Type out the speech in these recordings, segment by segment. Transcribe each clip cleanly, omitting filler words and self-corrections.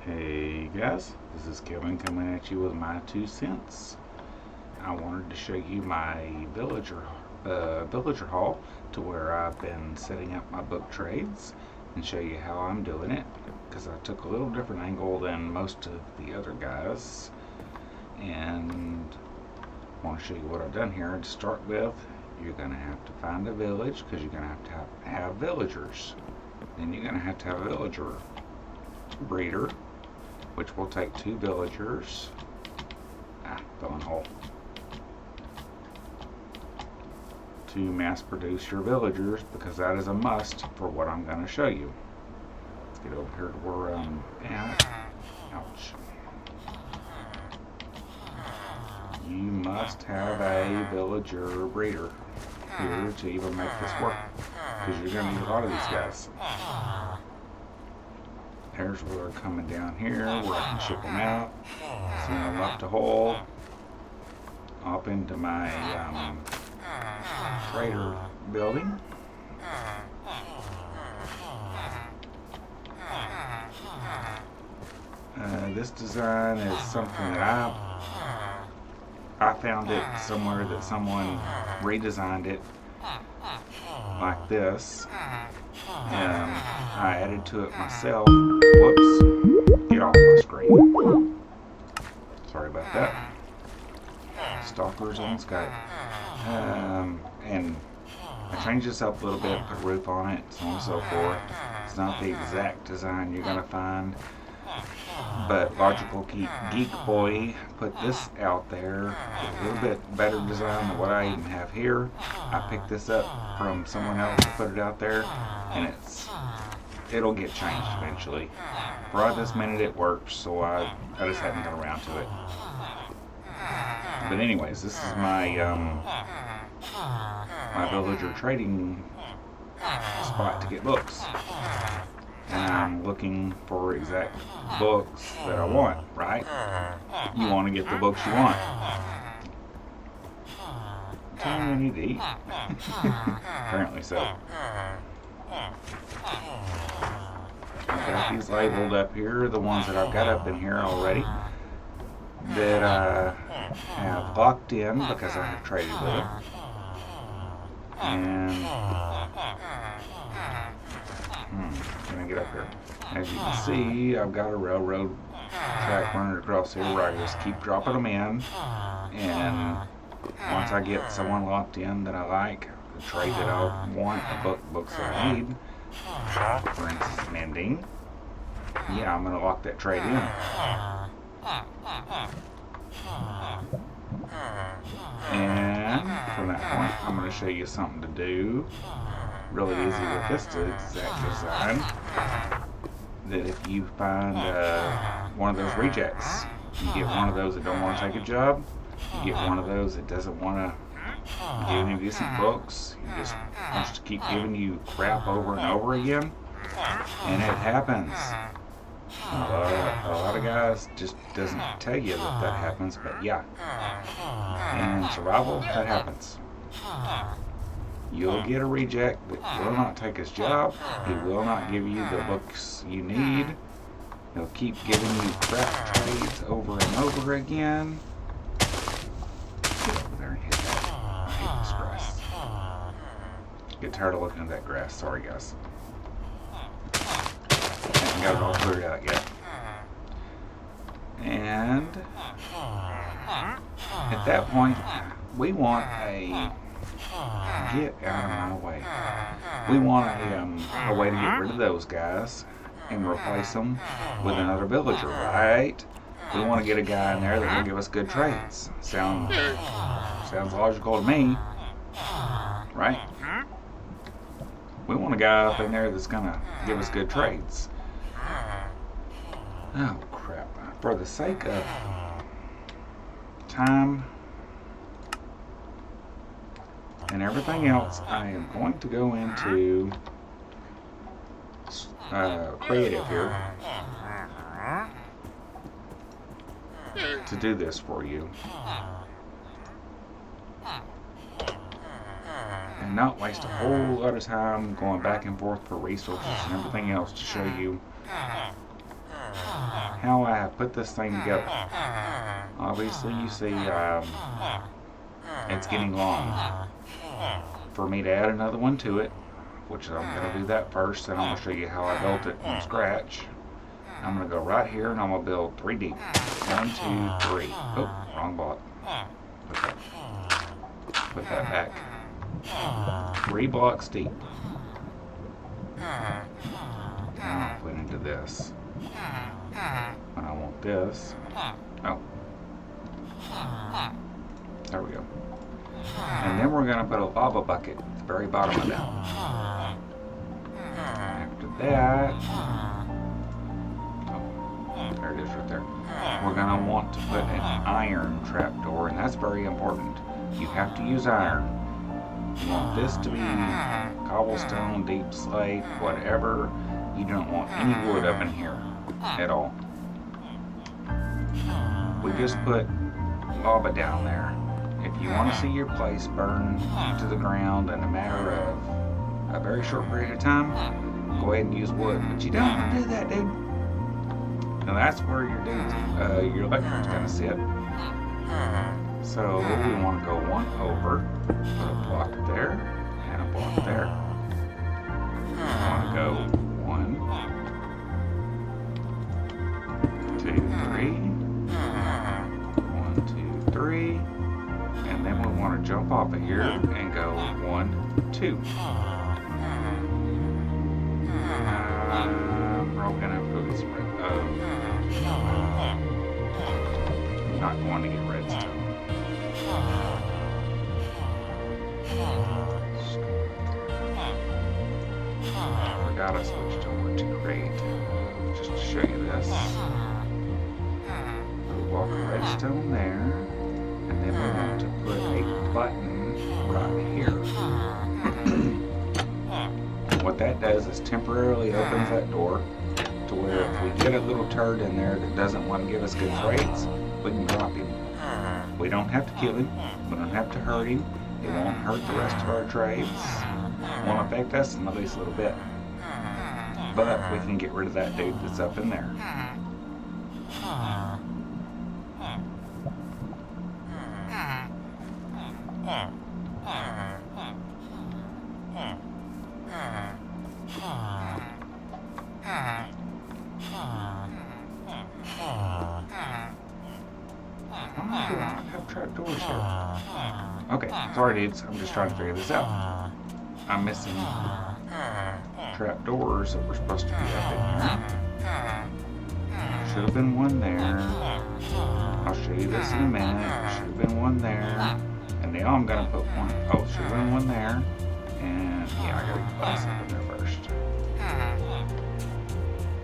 Hey guys, this is Kevin coming at you with my 2 cents. I wanted to show you my villager hall to where I've been setting up my book trades and show you how I'm doing it because I took a little different angle than most of the other guys and I want to show you what I've done here. To start with, you're going to have to find a village because you're going to have villagers. Then you're going to have a villager breeder, which will take 2 villagers. Fell in a hole. To mass produce your villagers, because that is a must for what I'm going to show you. Let's get over here to where I'm at. Ouch. You must have a villager breeder here to even make this work, because you're going to need a lot of these guys. There's where they're coming down here, where I can ship them out. So I left a hole up into my trader building. This design is something that I found it somewhere that someone redesigned it like this. I added to it myself. Whoops. Get off my screen. Sorry about that. Stalkers on Skype. And I changed this up a little bit, put a roof on it, so on and so forth. It's not the exact design you're going to find, but Logical Geek Boy put this out there. A little bit better design than what I even have here. I picked this up from someone else to put it out there, and it'll get changed eventually. Right this minute it works, so I just haven't got around to it. But anyways, this is my my villager trading spot to get books. And I'm looking for exact books that I want, right? You want to get the books you want. Tell me I need to eat. Apparently so. I've got these labeled up here, the ones that I've got up in here already, that I have locked in because I have traded with them. And can I get up here? As you can see, I've got a railroad track running across here where I just keep dropping them in, and once I get someone locked in that I like, the trade that I want, the books that I need, for instance, mending, yeah, I'm going to lock that trade in. And from that point, I'm going to show you something to do really easy with this exact design. That if you find one of those rejects, you get one of those that don't want to take a job, you get one of those that doesn't want to give any decent books, he just wants to keep giving you crap over and over again, and it happens. A lot of guys just doesn't tell you that happens, but yeah, in survival, that happens. You'll get a reject that will not take his job. He will not give you the books you need. He'll keep giving you crap trades over and over again. Get over there and hit that. I hate this grass. Get tired of looking at that grass. Sorry, guys. I haven't got it all cleared out yet. And at that point, we want get out of my way. We want a way to get rid of those guys and replace them with another villager, right? We want to get a guy in there that will give us good trades. Sounds logical to me, right? We want a guy up in there that's gonna give us good trades. Oh crap! For the sake of time and everything else, I am going to go into creative here to do this for you and not waste a whole lot of time going back and forth for resources and everything else to show you put this thing together. Obviously, you see it's getting long. For me to add another one to it, which I'm going to do that first, and I'm going to show you how I built it from scratch. I'm going to go right here and I'm going to build 3 deep. 1, 2, 3. Oh, wrong block. Put that back. 3 blocks deep. Now I'll put into this. And I want this. Oh. There we go. And then we're going to put a lava bucket at the very bottom of that. After that, there it is right there. We're going to want to put an iron trapdoor, and that's very important. You have to use iron. You want this to be cobblestone, deep slate, whatever. You don't want any wood up in here at all. We just put lava down there. If you want to see your place burn to the ground in a matter of a very short period of time, go ahead and use wood. But you don't want to do that, dude. Now that's where your electric's going to sit. So we want to go one over, put a block there, and a block there. We want to go 1, 2, 3. 1, 2, 3. And then we want to jump off of here and go 1, 2. We're going to have to go get some red. I'm not going to get redstone. I forgot I switched over to create just to show you this. Put a block of redstone there. And then we want to put a button right here. What that does is temporarily opens that door to where if we get a little turd in there that doesn't want to give us good trades, we can drop him. We don't have to kill him. We don't have to hurt him. It won't hurt the rest of our trades. Won't affect us in the least little bit. But we can get rid of that dude that's up in there. Have trapdoors here. Okay, sorry dudes, I'm just trying to figure this out. I'm missing trapdoors that were supposed to be up in here. Should have been one there. I'll show you this in a minute. Should have been one there. And now I'm gonna put one. Oh, should have been one there. And yeah, I gotta get glass up in there first.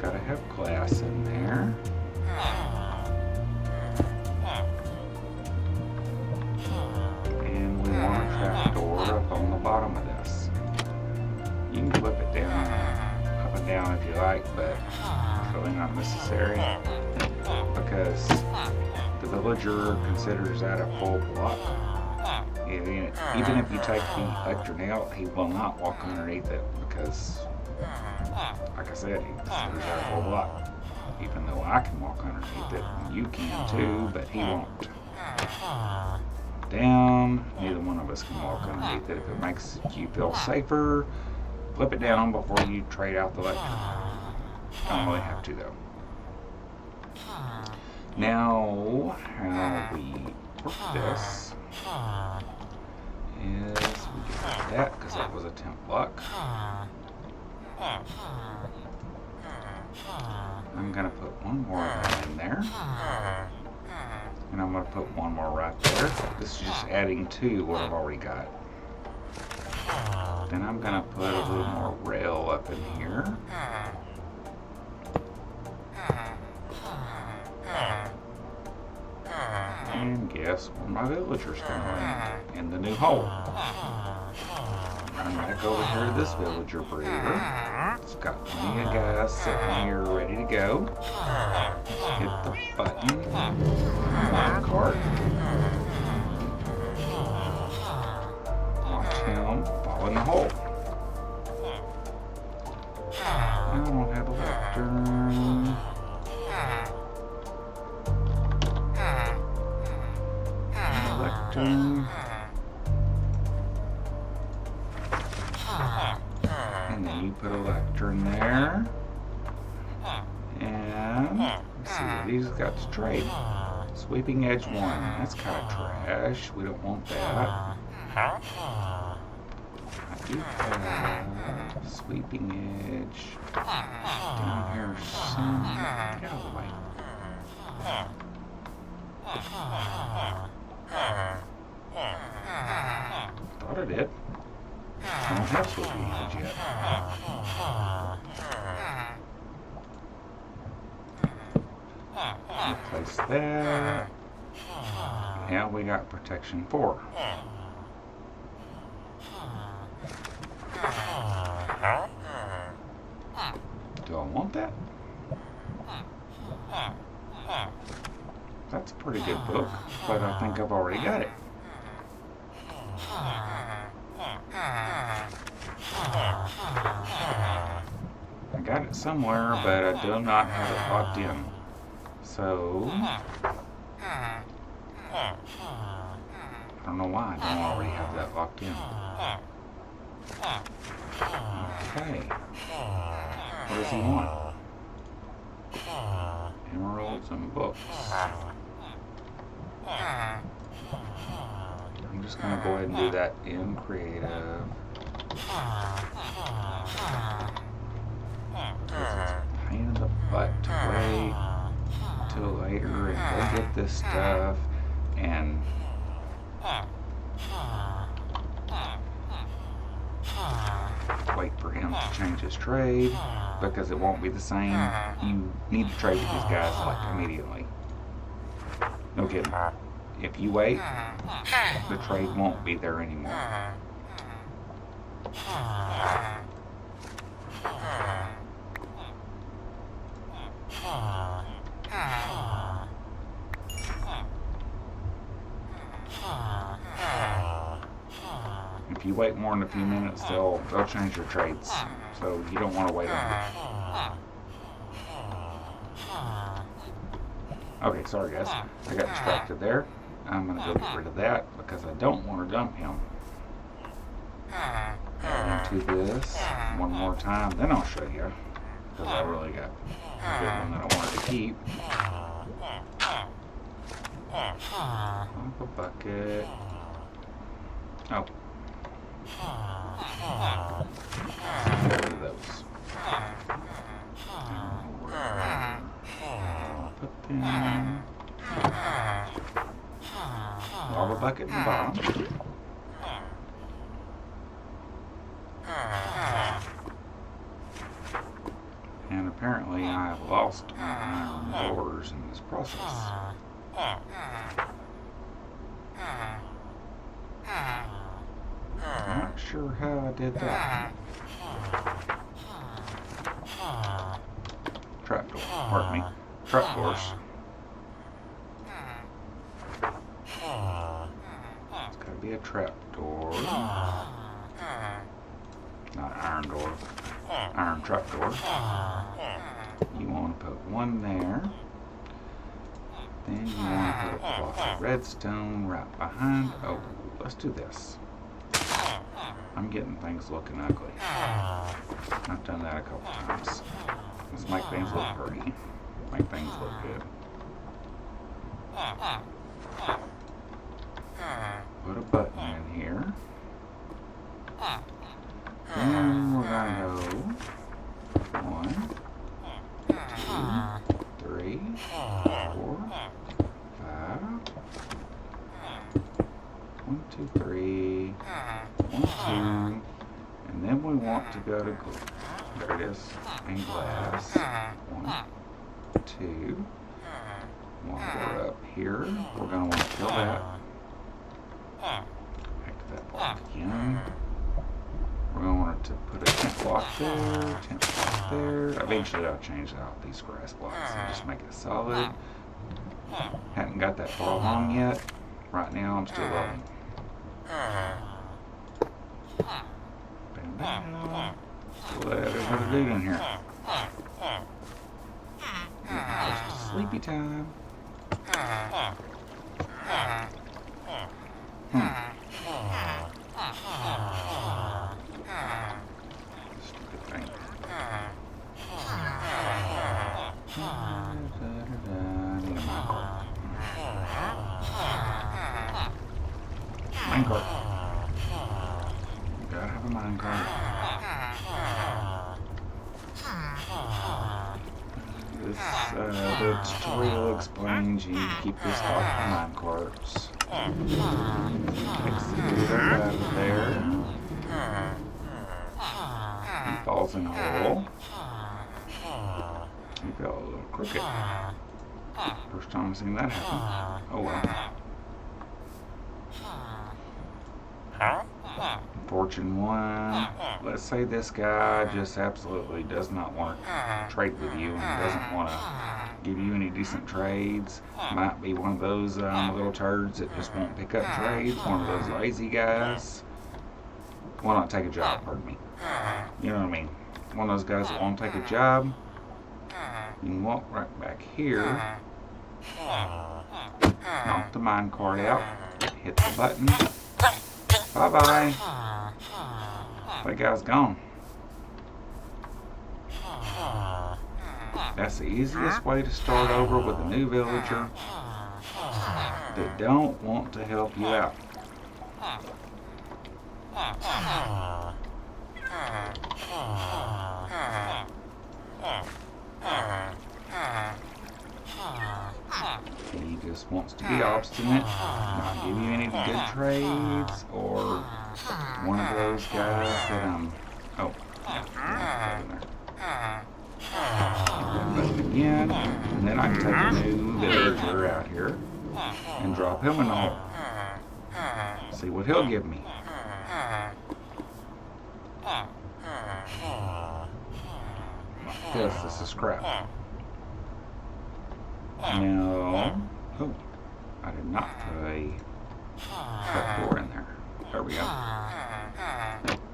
Gotta have glass in there. And we want a trapdoor up on the bottom of this. You can flip it down, up and down if you like, but it's really not necessary because the villager considers that a full block. Even if you take the electric out, he will not walk underneath it because, like I said, he considers that a full block. Even though I can walk underneath it, you can too, but he won't. Down, neither one of us can walk underneath it. If it makes you feel safer, flip it down before you trade out the electric. Don't really have to though. Now, how we work this is we get rid of that because that was a temp block. I'm going to put one more of that in there. And I'm going to put one more right there. This is just adding to what I've already got. Then I'm going to put a little more rail up in here. And guess where my villager's going to land? In the new hole. Run back over here to this villager breeder. It's got plenty of guys sitting here ready to go. Hit the button. One cart. Watch him fall in the hole. I don't have a lectern. lectern. And then you put a lectern there. And let's see what he's got to trade. Sweeping edge 1. That's kind of trash. We don't want that. I do have sweeping edge down here some. Get out of the way. Thought I did. I don't have sweeping edge yet. Replace that. Yeah, we got protection 4. Do I want that? That's a pretty good book, but I think I've already got it. I got it somewhere, but I do not have it locked in. So, I don't know why I don't already have that locked in. Okay. What does he want? Emeralds and books. I'm just going to go ahead and do that in creative. It's a pain in the butt to wait till later and go get this stuff and wait for him to change his trade because it won't be the same. You need to trade with these guys like immediately. No kidding. If you wait, the trade won't be there anymore. If you wait more than a few minutes, they'll change your trades. So you don't want to wait on it. Okay, sorry guys. I got distracted there. I'm going to go get rid of that because I don't want to dump him. Add into this one more time, then I'll show you. Because I really got a good one that I wanted to keep. Off a bucket. Oh. Get rid of those. Put them. Lava bucket in the bottom. And apparently I have lost my iron doors in this process. I'm not sure how I did that. Trapdoor, pardon me. Trapdoors. It's gotta be a trapdoor. Not an iron door. Iron trapdoor. You want to put one there. Then you want to put a block of redstone right behind. Oh, let's do this. I'm getting things looking ugly. I've done that a couple times. Let's make things look pretty. Make things look good. Put a button in here. Then we're going to go 1, 2, 3, 4, 5. 1, 2, 3. 1, 2. And then we want to go to there it is. And glass. 1, 2. While we're up here, we're going to want to fill that. Back to that block again. We're going to want to put a tent block there, tent block there. Eventually I'll change out these grass blocks and just make it solid. Haven't got that far along yet. Right now I'm still loading. Bam, bam. Let another dude in here. It's sleepy time. Need a minecart. Minecart. Gotta have a minecart. This the tutorial explains you need to keep this off the minecarts. Takes the dude up out of there. He falls in a hole. He fell a little crooked. First time I've seen that happen. Oh well. Fortune 1. Let's say this guy just absolutely does not want to trade with you and doesn't want to give you any decent trades. Might be one of those little turds that just won't pick up trades. One of those lazy guys. Will not take a job, pardon me. You know what I mean? One of those guys that won't take a job. You can walk right back here. Knock the minecart out. Hit the button. Bye-bye. That guy's gone. That's the easiest way to start over with a new villager that don't want to help you out. He just wants to be obstinate, not give you any good trades, or one of those guys that oh, yeah, button again, and then I can take a new villager out here and drop him in the hole. See what he'll give me. This is crap. No. Oh, I did not put a trapdoor in there. There we go.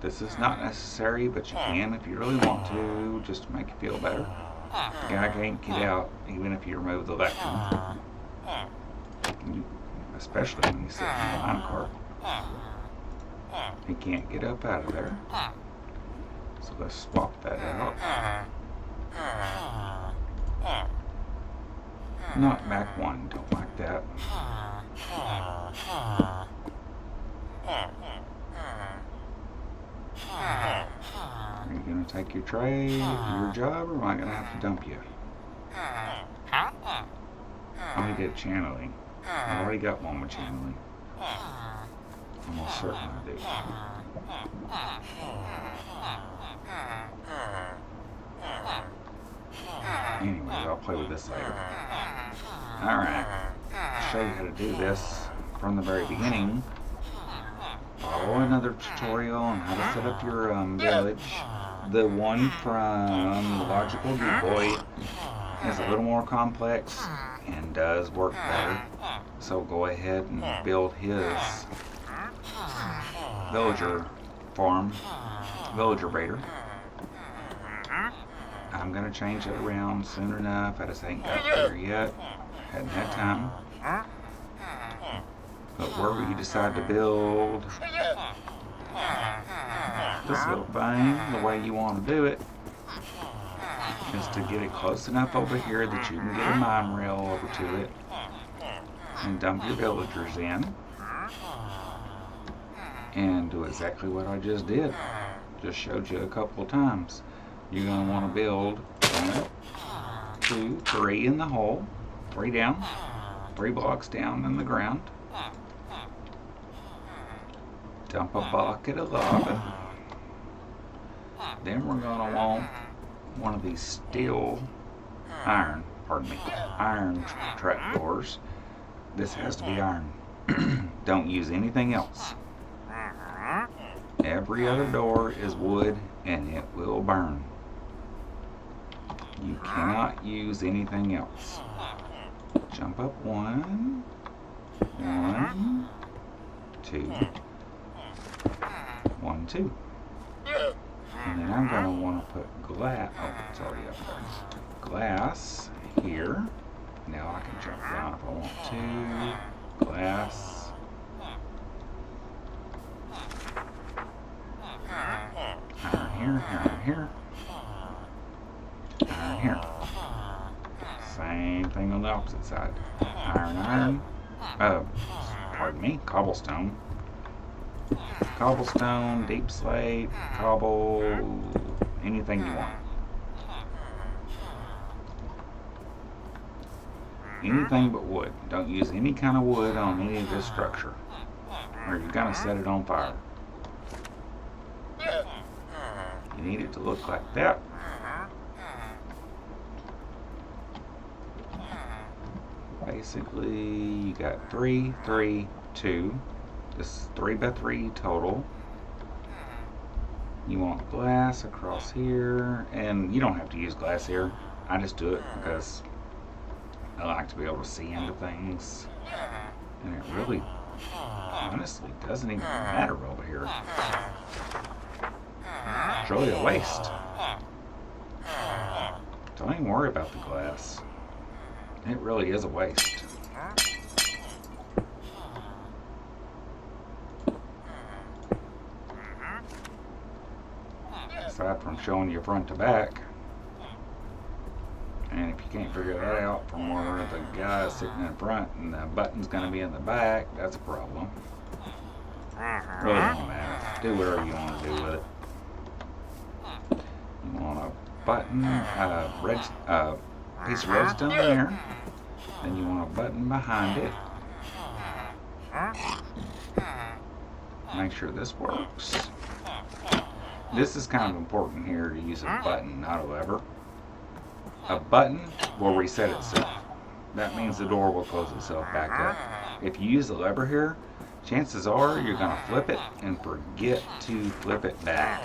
This is not necessary, but you can if you really want to, just to make you feel better. The guy can't get out even if you remove the vacuum. Especially when he's sitting in the minecart. He can't get up out of there. So let's swap that out. Not back one, don't like that. Are you going to take your trade, your job, or am I going to have to dump you? Oh, he did channeling. I already got one with channeling. Almost certain I do. Anyway, I'll play with this later. Alright, I'll show you how to do this from the very beginning. Follow another tutorial on how to set up your village. The one from the Logical Geek Boy is a little more complex and does work better. So go ahead and build his villager farm, villager raider. I'm going to change it around soon enough. I just ain't got there yet. Hadn't had time. But wherever you decide to build this little thing, the way you want to do it is to get it close enough over here that you can get a mine rail over to it and dump your villagers in and do exactly what I just did. Just showed you a couple of times. You're going to want to build 1, 2, 3 in the hole, 3 down, 3 blocks down in the ground. Dump a bucket of lava. Then we're going to want one of these iron trapdoors. This has to be iron. Don't use anything else. Every other door is wood and it will burn. You cannot use anything else. Jump up 1, 2, 1, 2. And then I'm going to want to put glass. Oh, it's already up there. Glass here. Now I can jump down if I want to. Glass. Iron here, iron here. Iron here. thing on the opposite side. Iron. Pardon me, cobblestone. Cobblestone, deep slate, cobble, anything you want. Anything but wood. Don't use any kind of wood on any of this structure, or you're gonna set it on fire. You need it to look like that. Basically, you got 3, 3, 2. This is 3 by 3 total. You want glass across here, and you don't have to use glass here. I just do it because I like to be able to see into things, and it really, honestly, doesn't even matter over here. It's really a waste. Don't even worry about the glass. It really is a waste. Aside from showing you front to back. And if you can't figure that out from where the guy is sitting in front and the button's going to be in the back, that's a problem. Really don't matter. Do whatever you want to do with it. You want a button, piece of redstone there. Then you want a button behind it. Make sure this works. This is kind of important here to use a button, not a lever. A button will reset itself. That means the door will close itself back up. If you use the lever here, chances are you're going to flip it and forget to flip it back.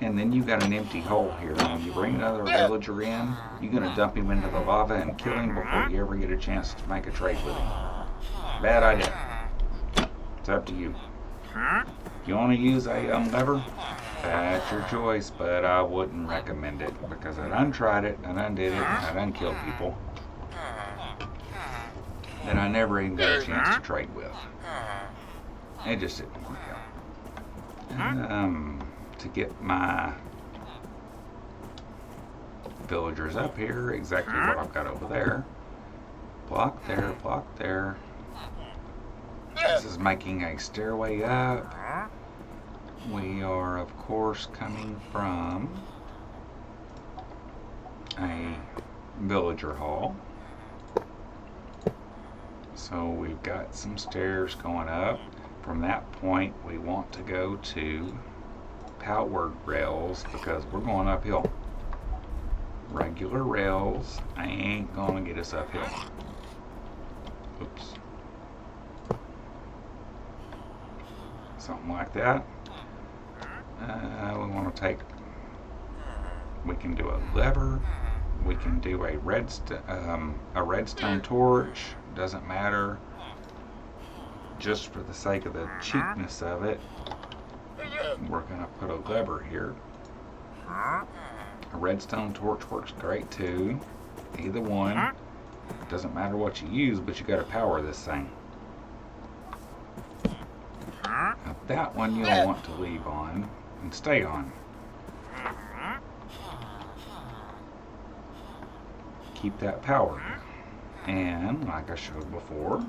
And then you've got an empty hole here. When you bring another villager in, you're going to dump him into the lava and kill him before you ever get a chance to make a trade with him. Bad idea. It's up to you. If you want to use a lever, that's your choice, but I wouldn't recommend it because I done tried it, I done did it, I done killed people that I never even got a chance to trade with. It just didn't work out. To get my villagers up here, exactly what I've got over there. Block there, block there. This is making a stairway up. We are, of course, coming from a villager hall. So we've got some stairs going up. From that point, we want to go to powered rails because we're going uphill. Regular rails ain't gonna get us uphill. Oops. Something like that. We want to take, we can do a lever, we can do a redstone torch, doesn't matter, just for the sake of the cheapness of it, we're going to put a lever here. A redstone torch works great too, either one, doesn't matter what you use, but you got to power this thing. Now that one you'll want to leave on and stay on. Keep that powered. And like I showed before,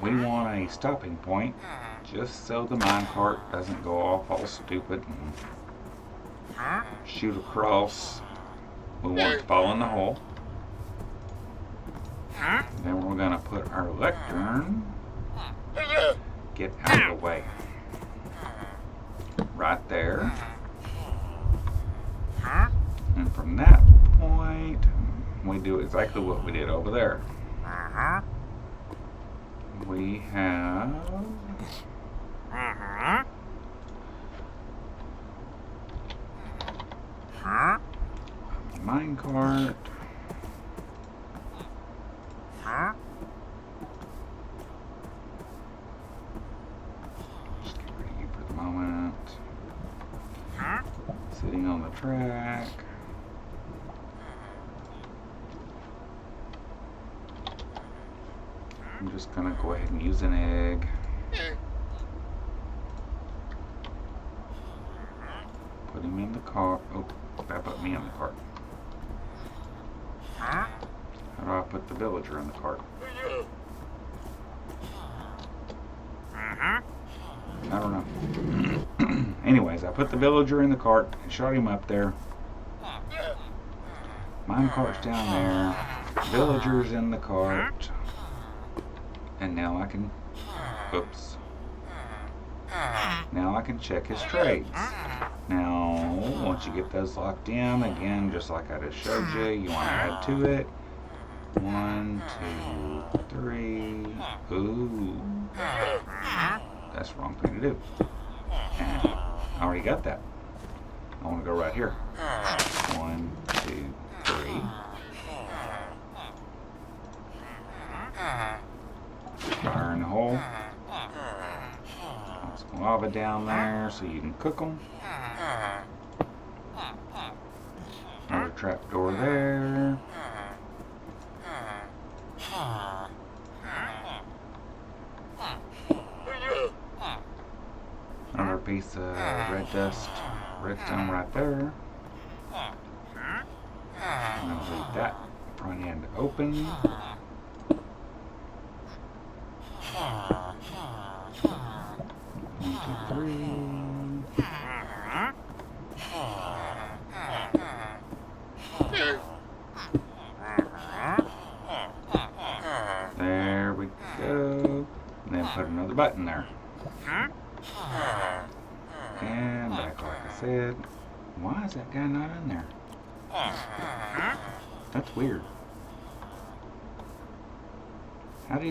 we want a stopping point just so the minecart doesn't go off all stupid and shoot across. We want it to fall in the hole. Then we're going to put our lectern, get out of the way. Right there. And from that point, we do exactly what we did over there. We have minecart. Just get rid of you for the moment. Sitting on the track. I'm just gonna go ahead and use an egg. Put him in the cart. Oh, that put me in the cart. put the villager in the cart. I don't know. Anyways, I put the villager in the cart and shot him up there. Mine cart's down there. Villager's in the cart. And now I can... Oops. Now I can check his trades. Now, once you get those locked in, again, just like I just showed you, you want to add to it. 1, 2, 3. Ooh. That's the wrong thing to do. And I already got that. I want to go right here. 1, 2, 3. Fire in the hole. Put some lava down there so you can cook them. Another trap door there. Another piece of red dust, redstone right there. I'm going to leave that front end open. 1, 2, 3. There we go. And then put another button there. And back like I said. Why is that guy not in there? That's weird. How's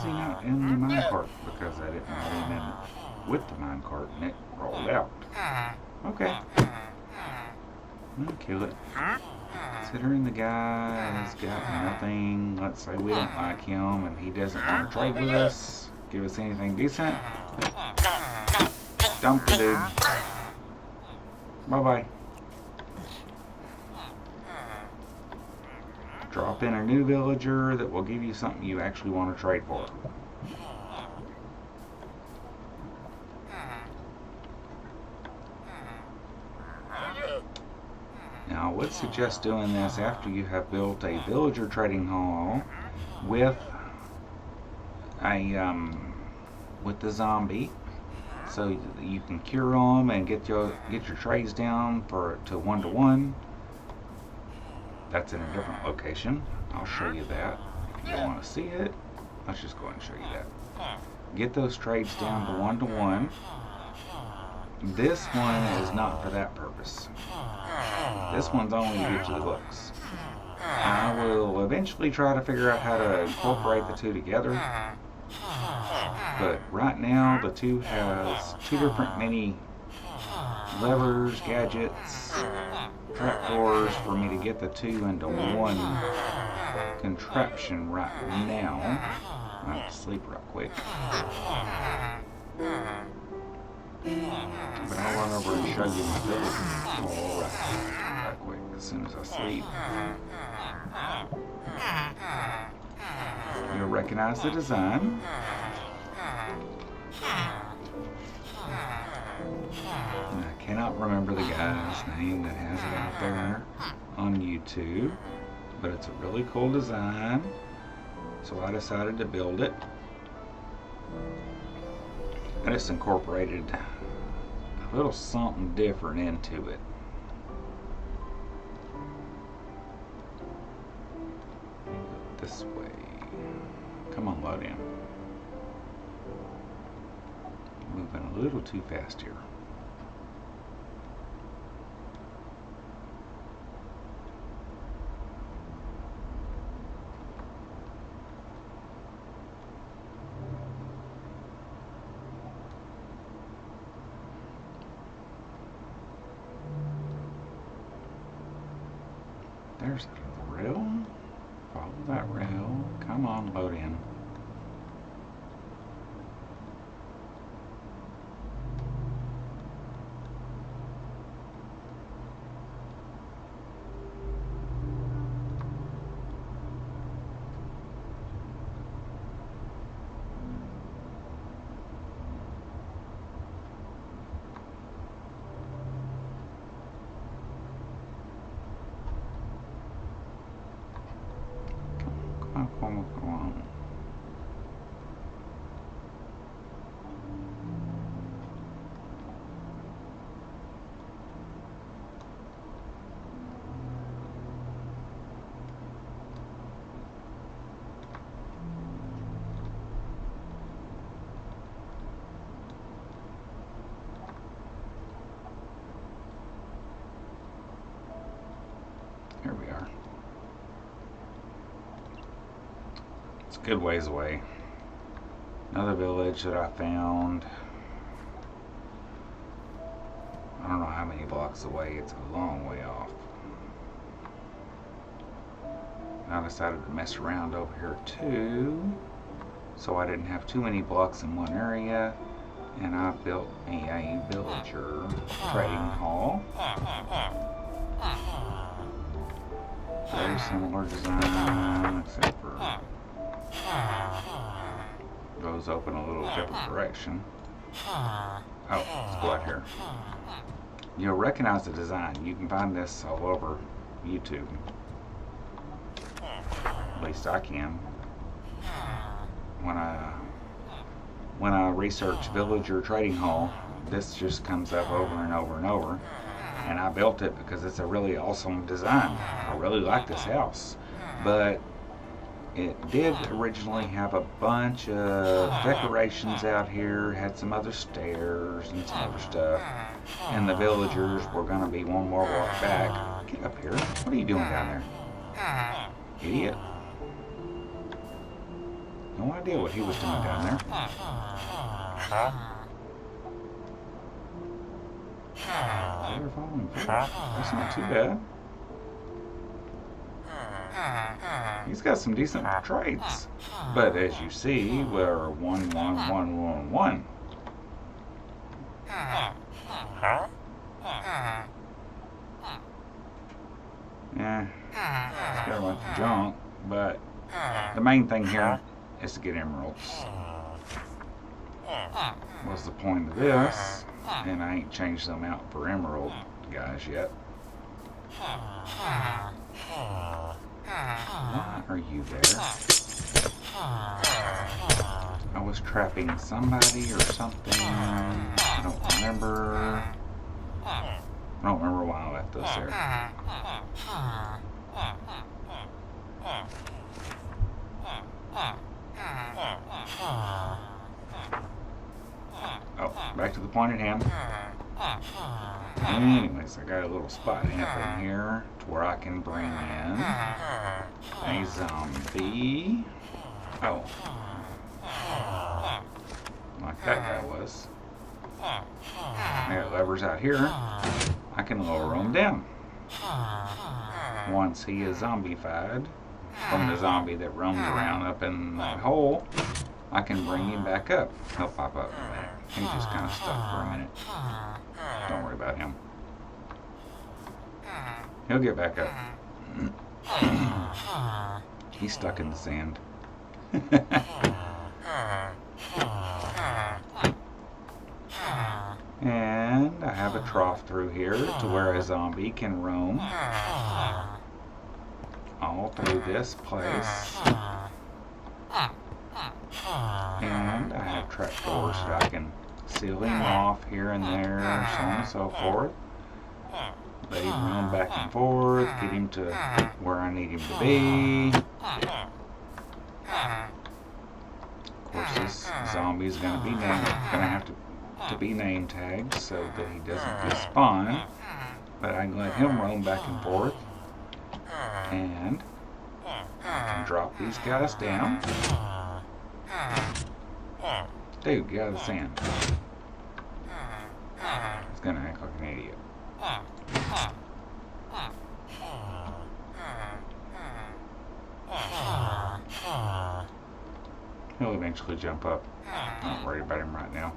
he not in the minecart? Because I didn't let him in with the minecart and it rolled out. Okay. I'm gonna kill it. Considering the guy has got nothing, let's say we don't like him and he doesn't want to trade with us, give us anything decent. Dump the dude. Bye-bye. Drop in a new villager that will give you something you actually want to trade for. Now I would suggest doing this after you have built a villager trading hall with a with the zombie, so you can cure them and get your trades down to 1-to-1. That's in a different location. I'll show you that if you want to see it. Let's just go ahead and show you that. Get those trades down to 1-to-1. This one is not for that purpose. This one's only to get you the books. I will eventually try to figure out how to incorporate the two together. But right now, the two has two different mini levers, gadgets, trapdoors for me to get the two into one contraption right now. I have to sleep real quick. But I'll run over and show you my building right quick as soon as I sleep. You'll recognize the design. And I cannot remember the guy's name that has it out there on YouTube, but it's a really cool design, so I decided to build it. I just incorporated a little something different into it. This way. Come on, load in. Moving a little too fast here. There's the rail. Follow that rail. Come on, load in. Come on. Here we are. It's a good ways away. Another village that I found. I don't know how many blocks away. It's a long way off. I decided to mess around over here too, so I didn't have too many blocks in one area. And I built me a villager trading hall. Very similar design, except for goes open a little different direction. Oh, let's go out here. You'll recognize the design. You can find this all over YouTube. At least I can. When I research villager trading hall, this just comes up over and over and over. And I built it because it's a really awesome design. I really like this house. But it did originally have a bunch of decorations out here, had some other stairs and some other stuff. And the villagers were going to be one more walk back. Get up here. What are you doing down there? Idiot. No idea what he was doing down there. They're following through. That's not too bad. He's got some decent traits. But as you see, we're 1, 1, 1, 1, 1. Yeah, it's got a bunch of junk, but the main thing here is to get emeralds. What's the point of this? And I ain't changed them out for emerald guys yet. Why are you there? I was trapping somebody or something. I don't remember. I don't remember why I left those there. Oh, back to the point at hand. Anyways, I got a little spot happening here to where I can bring in a zombie. Oh. Like that guy was. I got levers out here. I can lower him down. Once he is zombified from the zombie that roams around up in that hole, I can bring him back up. He'll pop up. He's just kind of stuck for a minute. Don't worry about him. He'll get back up. He's stuck in the sand. And I have a trough through here to where a zombie can roam all through this place. And I have trapdoors that I can seal him off here and there, so on and so forth. Let him run back and forth, get him to where I need him to be. Of course, this zombie is going to have to be name tagged so that he doesn't despawn. But I can let him roam back and forth, and I can drop these guys down. Dude, get out of the sand. He's gonna act like an idiot. He'll eventually jump up. I'm not worried about him right now.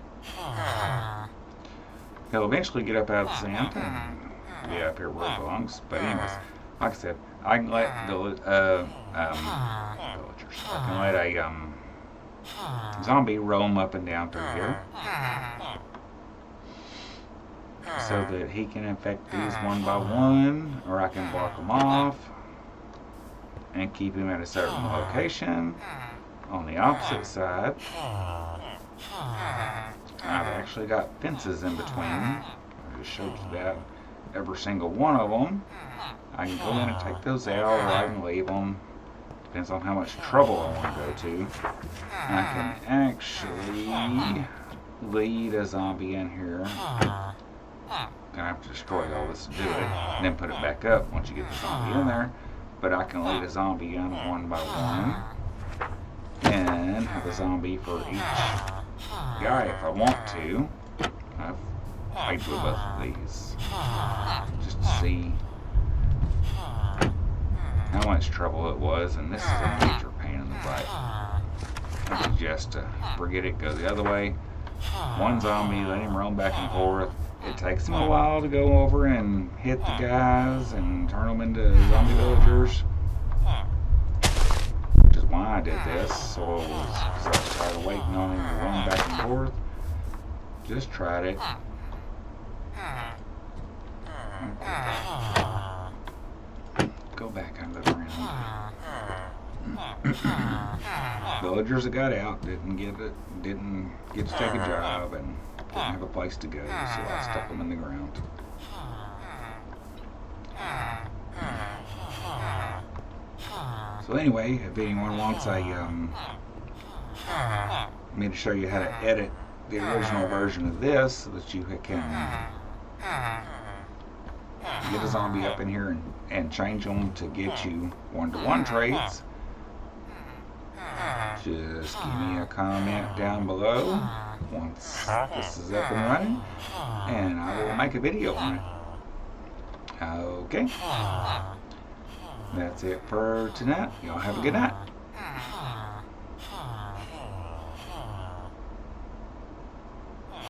He'll eventually get up out of the sand and be up here where he belongs. But anyways, like I said, I can let the villagers. I can let a zombie roam up and down through here, so that he can infect these one by one, or I can block them off and keep him at a certain location. On the opposite side, I've actually got fences in between. I just showed you that. Every single one of them. I can go in and take those out, or I can leave them. Depends on how much trouble I want to go to. I can actually lead a zombie in here. Gonna have to destroy all this to do it, and then put it back up once you get the zombie in there. But I can lead a zombie in one by one, and have a zombie for each guy if I want to. I've played with both of these just to see how much trouble it was, and this is a major pain in the butt. I suggest to forget it, go the other way. One zombie, let him roam back and forth. It takes him a while to go over and hit the guys and turn them into zombie villagers, which is why I did this. So I was tired of waiting on him to roam back and forth. Just tried it. Go back under the ground. Villagers that got out didn't get to take a job and didn't have a place to go, so I stuck them in the ground. So anyway, if anyone wants me to show you how to edit the original version of this so that you can get a zombie up in here and change them to get you one-to-one traits, just give me a comment down below once this is up and running, and I will make a video on it. Okay, that's it for tonight. Y'all have a good night.